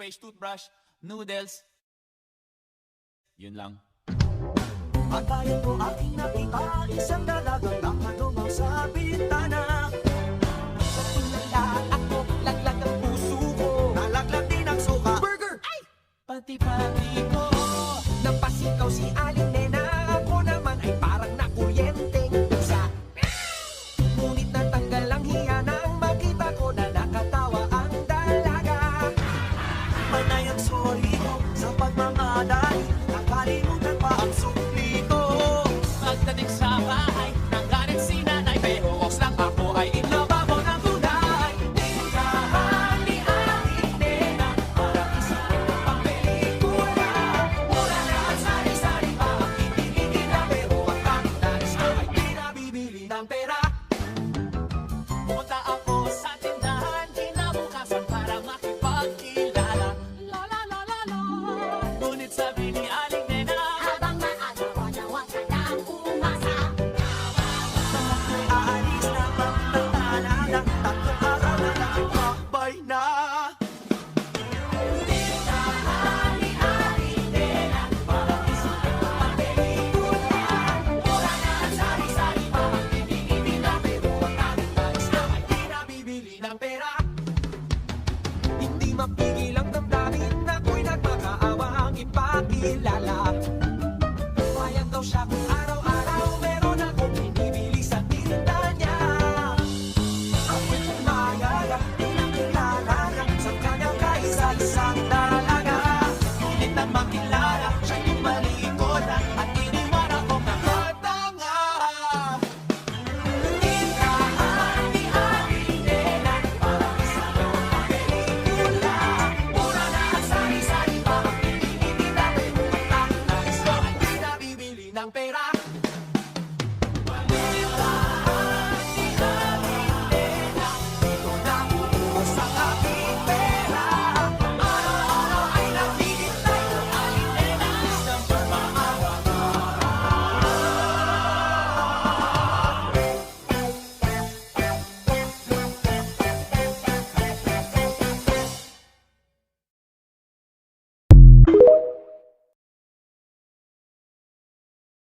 toothpaste, toothbrush, noodles. Yun lang. At bayan ko aking nakita, isang dalagang nakatungaw sa bintana. Sa tulala ako, laglag ang puso ko, nalaglag din ang suka. Burger! Ay! Pati-pati ko. Napasikaw si Aling Nena, ako naman ay parang nakuryenteng pusa. Ngunit natanggal ang hiya nang makita ko na nakatawa ang dalaga. Panay ang sorry ko sa pagmamadali, nakalimutan pa ang sukli ko. Pagdating sa bahay, nanggalit si nanay, pero oks lang ako ay inlababo ng gulay. Tindahan ni Aling Nena, parang isang pang pelikula. Mura na ang sari-sari pa ang kinikigil na, pero ang tanging nais ko ay pinabibili ng pera. Pumunta ako sa tindahan, kinabukasan para makipagkilala. La la la la la. Ngunit sabi ni Aling Nena, Habang maagaw niya, huwag ka nang umasa. Aalis na pagtantana ng 3 araw na lang ay bakbay na. Tindahan ni Aling Nena, parang isang pang pelikula. Mura na ang sari-sari pa ang kinikigil na, pero ang tanging nais ko ay pinabibili ng pera. Hindi mapigil ang damdamin, ako'y nagmakaawang ipakilala. Bayad daw siya